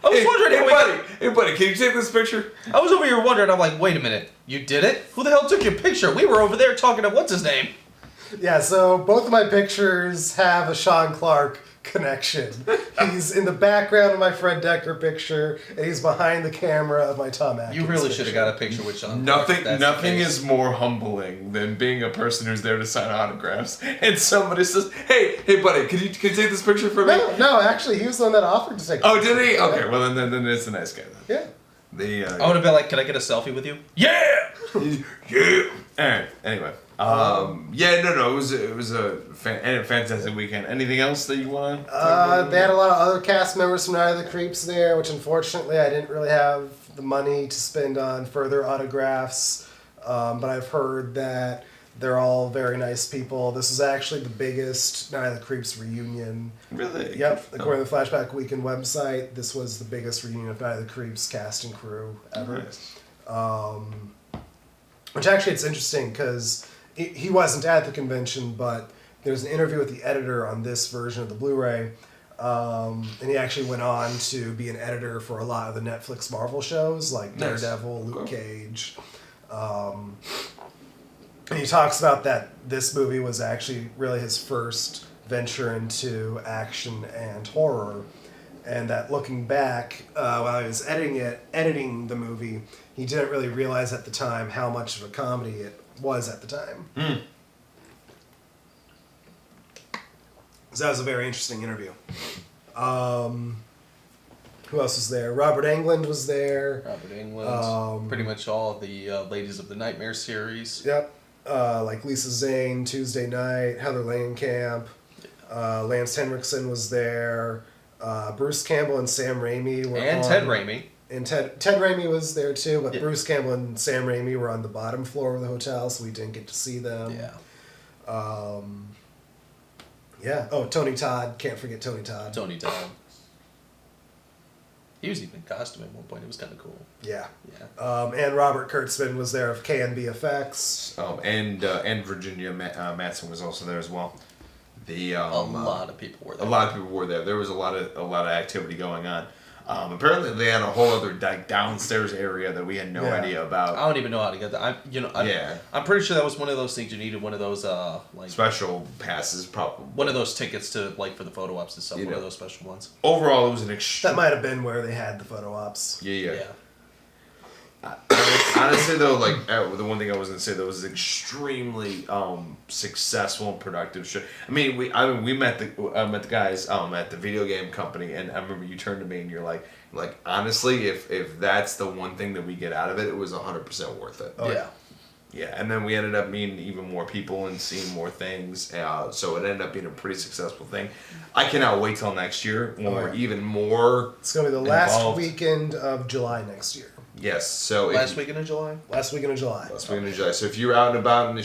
I was wondering, hey buddy, can you take this picture? I was over here wondering, I'm like, wait a minute, you did it? Who the hell took your picture? We were over there talking to what's his name? Yeah, so both of my pictures have a Sean Clark connection. He's in the background of my Fred Decker picture, and he's behind the camera of my Tom Atkins You really picture. should have got a picture with Sean. Nothing Clark, if that's the case. is more humbling than being a person who's there to sign autographs and somebody says, Hey buddy, can you take this picture for me? No, actually, he was the one that offered to take. Oh, did he? Okay, well then it's a nice guy then. Yeah. I would have been like, can I get a selfie with you? Yeah. Alright, anyway. It was a fantastic weekend. Anything else that you want to They had a lot of other cast members from Night of the Creeps there, which unfortunately I didn't really have the money to spend on further autographs. But I've heard that they're all very nice people. This is actually the biggest Night of the Creeps reunion. Really? Yep, according to the Flashback Weekend website, this was the biggest reunion of Night of the Creeps cast and crew ever. Nice. Which actually it's interesting because he wasn't at the convention, but there's an interview with the editor on this version of the Blu-ray, and he actually went on to be an editor for a lot of the Netflix Marvel shows like Nice. Daredevil, Luke Cool. Cage. And he talks about that this movie was actually really his first venture into action and horror, and that looking back, while he was editing the movie, he didn't really realize at the time how much of a comedy it was at the time. So that was a very interesting interview. Who else was there? Robert Englund was there. Robert Englund. Pretty much all of the Ladies of the Nightmare series. Yep. Like Lisa Zane, Tuesday Night, Heather Langenkamp, Lance Henriksen was there. Bruce Campbell and Sam Raimi were And Ted Raimi. And Ted Raimi was there too, but Bruce Campbell and Sam Raimi were on the bottom floor of the hotel, so we didn't get to see them. Yeah. Yeah. Oh, Tony Todd. Can't forget Tony Todd. Tony Todd. He was even in costume at one point. It was kind of cool. Yeah. Yeah. And Robert Kurtzman was there of KNB Effects. And Virginia Madsen was also there as well. A lot of people were there. A lot of people were there. There was a lot of activity going on. Apparently, they had a whole other downstairs area that we had no idea about. I don't even know how to get that. I'm pretty sure that was one of those things you needed. One of those special passes, probably. One of those tickets to for the photo ops and stuff. One of those special ones. Overall, it was an That might have been where they had the photo ops. Yeah. Honestly, though, the one thing I was gonna say that was extremely successful and productive show. I mean, we met the guys at the video game company, and I remember you turned to me and you're like honestly, if that's the one thing that we get out of it, it was 100% worth it. Oh, yeah. Yeah, and then we ended up meeting even more people and seeing more things. So it ended up being a pretty successful thing. I cannot wait till next year when we're even more. It's going to be the last weekend of July next year. Yes, so last weekend of July. Last weekend of July. So if you're out and about in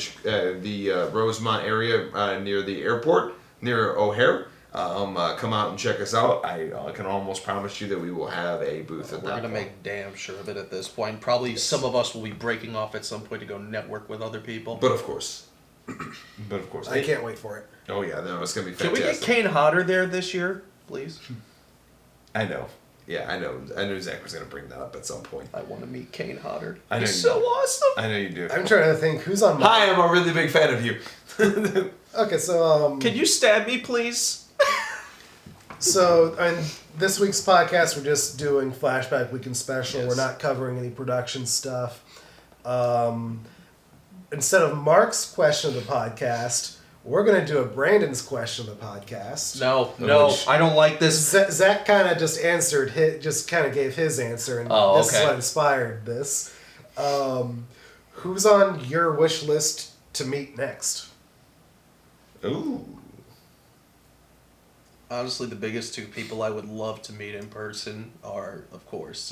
the Rosemont area near the airport, near O'Hare, come out and check us out. I can almost promise you that we will have a booth at that point. We're going to make damn sure of it at this point. Probably some of us will be breaking off at some point to go network with other people. But of course. I can't wait for it. Oh yeah, no, it's going to be Can fantastic. we get Kane Hodder there this year, please? I know. Yeah, I knew Zach was going to bring that up at some point. I want to meet Kane Hodder. I know He's you so do. awesome. I know you do. I'm trying to think who's on my... Hi, I'm a really big fan of you. Okay, so... Can you stab me, please? So, on this week's podcast, we're just doing Flashback Weekend Special. Yes. We're not covering any production stuff. Instead of Mark's question of the podcast, we're going to do a Brandon's question of the podcast. No, Which- I don't like this. Zach kind of just gave his answer, and this is what inspired this. Who's on your wish list to meet next? Ooh. Honestly, the biggest two people I would love to meet in person are, of course,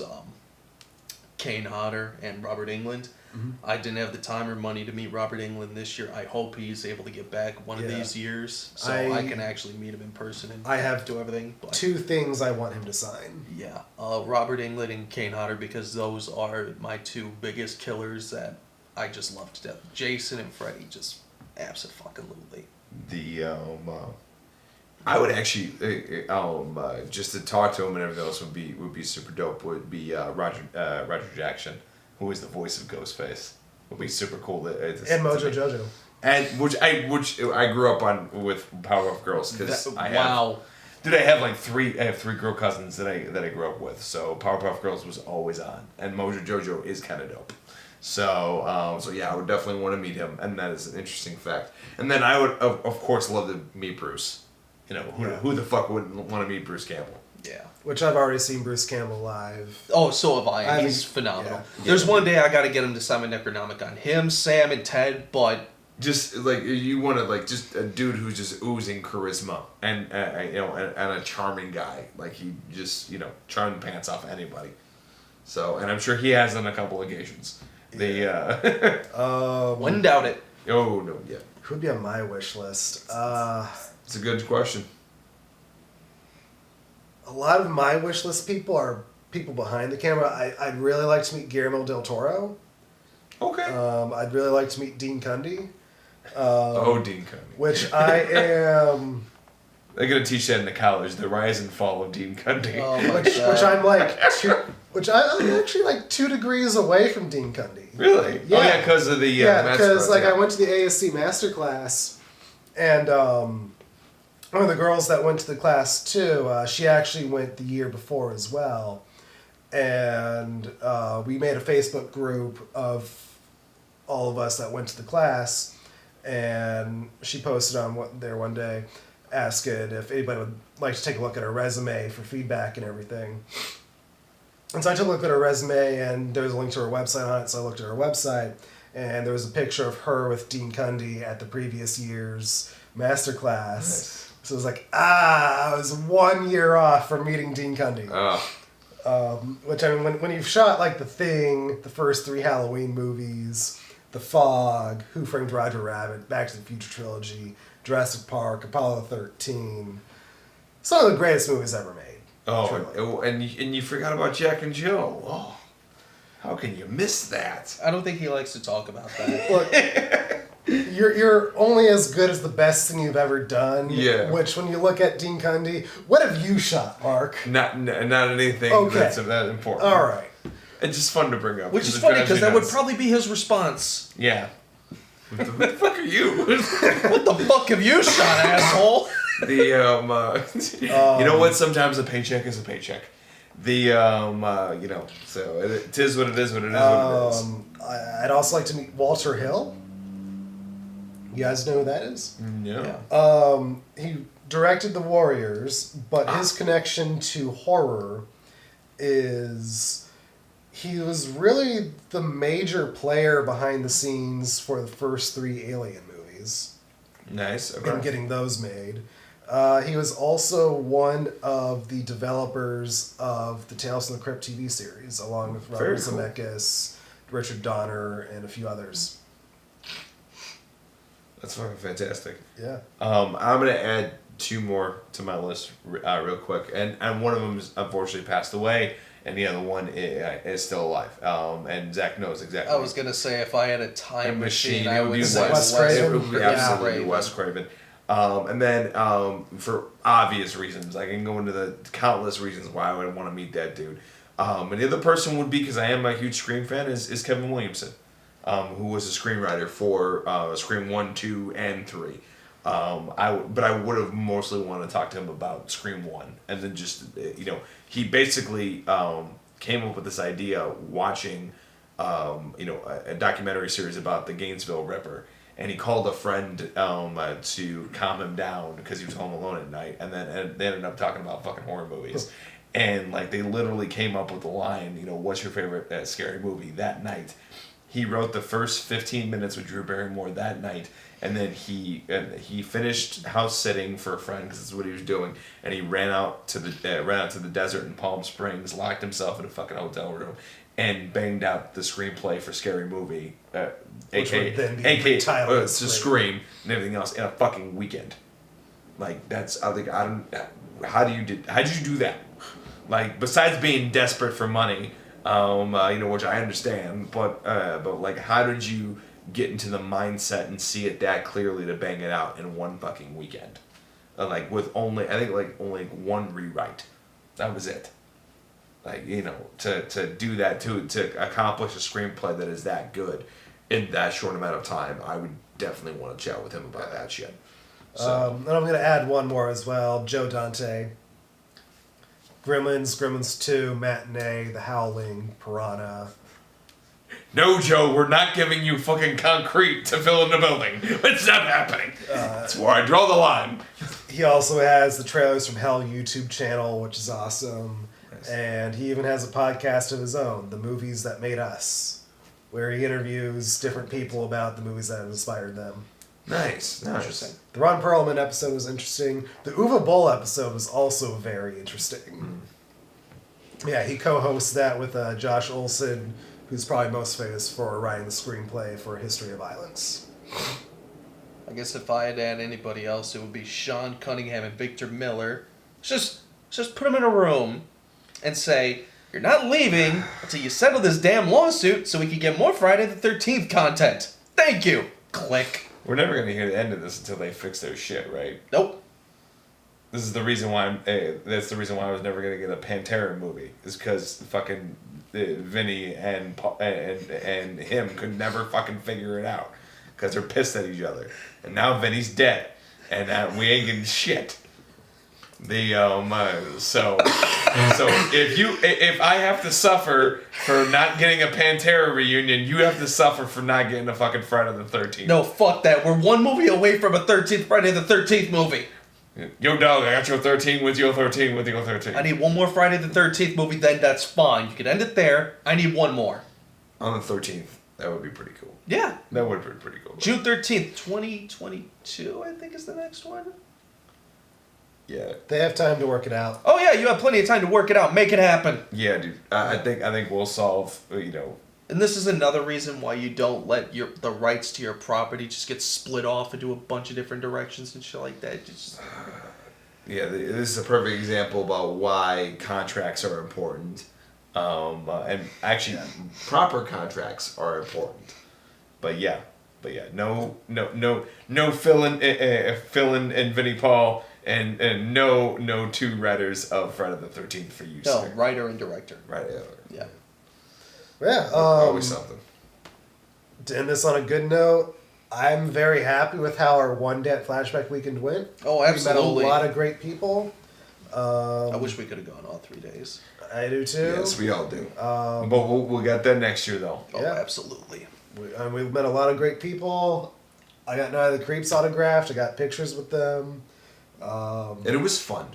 Kane Hodder and Robert Englund. I didn't have the time or money to meet Robert Englund this year. I hope he's able to get back one of these years so I can actually meet him in person and I have do everything. But 2 things I want him to sign. yeah, Robert Englund and Kane Hodder, because those are my 2 biggest killers that I just love to death. Jason and Freddy, just abso-fucking-lutely. I would actually, just to talk to him and everything else would be super dope. Would be Roger Jackson, who is the voice of Ghostface. Would be super cool. And Mojo Jojo. And which I grew up on with Powerpuff Girls because I have like 3 girl cousins that I grew up with. So Powerpuff Girls was always on, and Mojo Jojo is kind of dope. So yeah, I would definitely want to meet him, and that is an interesting fact. And then I would of course love to meet Bruce. You know, who the fuck wouldn't want to meet Bruce Campbell? Yeah. Which I've already seen Bruce Campbell live. Oh, so have I. He's phenomenal. Yeah. There's one day I got to get him to sign my Necronomicon. Him, Sam, and Ted, but just like you want to like just a dude who's just oozing charisma and and a charming guy. Like he just charming pants off anybody. So and I'm sure he has on a couple occasions. Wouldn't doubt it. Oh no, yeah. Who'd be on my wish list? It's a good question. A lot of my wish list people are people behind the camera. I'd really like to meet Guillermo del Toro. Okay. I'd really like to meet Dean Cundy. Dean Cundy. Which I am... They're gonna teach that in the college, the rise and fall of Dean Cundy. Which I'm like... I'm actually like 2 degrees away from Dean Cundy. Really? Yeah. Oh yeah, because of the because I went to the ASC masterclass, and one of the girls that went to the class too, she actually went the year before as well, and we made a Facebook group of all of us that went to the class, and she posted on there one day asking if anybody would like to take a look at her resume for feedback and everything. And so I took a look at her resume, and there was a link to her website on it, so I looked at her website, and there was a picture of her with Dean Cundy at the previous year's masterclass. Nice. So it was like, I was 1 year off from meeting Dean Cundy. Which, I mean, when you've shot, like, The Thing, the first 3 Halloween movies, The Fog, Who Framed Roger Rabbit, Back to the Future trilogy, Jurassic Park, Apollo 13, some of the greatest movies ever made. And you forgot about Jack and Jill. Oh, how can you miss that? I don't think he likes to talk about that. Look, you're only as good as the best thing you've ever done. Yeah. Which, when you look at Dean Cundy, what have you shot, Mark? Not anything that's that important. All right. It's just fun to bring up. Which is funny because that would probably be his response. Yeah. What the fuck are you? What the fuck have you shot, asshole? You know what? Sometimes a paycheck is a paycheck. So it is what it is. What it is. I'd also like to meet Walter Hill. You guys know who that is? Yeah. He directed The Warriors, but his connection to horror is he was really the major player behind the scenes for the first 3 Alien movies. Nice. Okay. And getting those made. He was also one of the developers of the Tales from the Crypt TV series, along with Robert Zemeckis, Richard Donner, and a few others. That's fucking fantastic. Yeah. I'm gonna add 2 more to my list real quick, and one of them is unfortunately passed away, and the other one is still alive. And Zach knows exactly. I was gonna say if I had a time machine, I would say Wes Craven. It would be absolutely Wes Craven. And then for obvious reasons, I can go into the countless reasons why I would want to meet that dude. And the other person would be, because I am a huge Scream fan, is Kevin Williamson, who was a screenwriter for Scream 1, 2, and 3. But I would have mostly wanted to talk to him about Scream 1, and then just he basically came up with this idea watching a documentary series about the Gainesville Ripper. And he called a friend to calm him down because he was home alone at night, and then they ended up talking about fucking horror movies, and like they literally came up with the line, what's your favorite scary movie that night? He wrote the first 15 minutes with Drew Barrymore that night, and then he finished house sitting for a friend because that's what he was doing, and he ran out to the desert in Palm Springs, locked himself in a fucking hotel room, and banged out the screenplay for Scary Movie, Which would then be aka retitled as Scream and everything else in a fucking weekend. Like that's I think I don't. How did you do that? Like besides being desperate for money, which I understand, but like how did you get into the mindset and see it that clearly to bang it out in one fucking weekend? Like with only one rewrite, that was it. Like to do that to accomplish a screenplay that is that good in that short amount of time, I would definitely want to chat with him about that shit. So. And I'm going to add one more as well. Joe Dante. Gremlins 2, Matinee, The Howling, Piranha. No, Joe, we're not giving you fucking concrete to fill in the building. It's not happening. That's where I draw the line. He also has the Trailers from Hell YouTube channel, which is awesome. Nice. And he even has a podcast of his own, The Movies That Made Us, where he interviews different people about the movies that have inspired them. Nice. Interesting. The Ron Perlman episode was interesting. The Uwe Boll episode was also very interesting. Yeah, he co-hosts that with Josh Olson, who's probably most famous for writing the screenplay for History of Violence. I guess if I had to add anybody else, it would be Sean Cunningham and Victor Miller. Just put them in a room and say, you're not leaving until you settle this damn lawsuit so we can get more Friday the 13th content. Thank you. Click. We're never going to hear the end of this until they fix their shit, right? Nope. This is the reason why that's the reason why I was never going to get a Pantera movie. Is because fucking Vinny and him could never fucking figure it out. Because they're pissed at each other. And now Vinny's dead. And we ain't getting shit. So if I have to suffer for not getting a Pantera reunion, you have to suffer for not getting a fucking Friday the 13th. No, fuck that. We're one movie away from a 13th Friday the 13th movie. Yo, dog, I got your 13 with your 13 with your 13. I need one more Friday the 13th movie, then that's fine. You can end it there. I need one more. On the 13th. That would be pretty cool. Yeah. That would be pretty cool. June 13th, 2022, I think is the next one. Yeah. They have time to work it out. Oh yeah, you have plenty of time to work it out. Make it happen. Yeah, dude. I think we'll solve, And this is another reason why you don't let the rights to your property just get split off into a bunch of different directions and shit like that. Yeah, this is a perfect example about why contracts are important. And actually, proper contracts are important. But yeah, no Philin and Vinnie Paul, and no two writers of Friday the 13th for you. No, sir. writer and director. Right. Yeah. Yeah. Always something. To end this on a good note, I'm very happy with how our one day at Flashback Weekend went. Oh, absolutely. We met a lot of great people. I wish we could have gone all 3 days. I do too. Yes, we all do. But we'll get that next year, though. Oh, Yeah. absolutely. We met a lot of great people. I got Night of the Creeps autographed. I got pictures with them. And it was fun.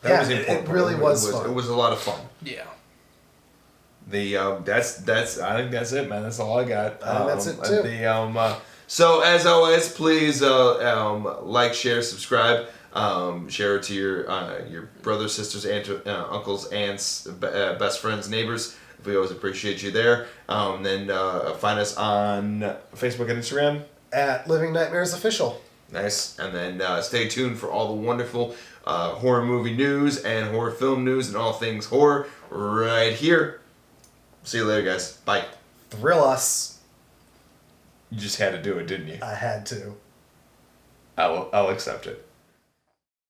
Yeah, was the it important really part. was fun. It was a lot of fun. Yeah. That's I think that's it, man. That's all I got. That's it too. So as always, please like, share, subscribe. Share it to your brothers, sisters, uncles, aunts, best friends, neighbors. We always appreciate you there. Then find us on Facebook and Instagram At Living Nightmares Official. Nice. And then stay tuned for all the wonderful horror movie news and horror film news and all things horror right here. See you later, guys. Bye. Thrill us. You just had to do it, didn't you? I had to. I'll accept it.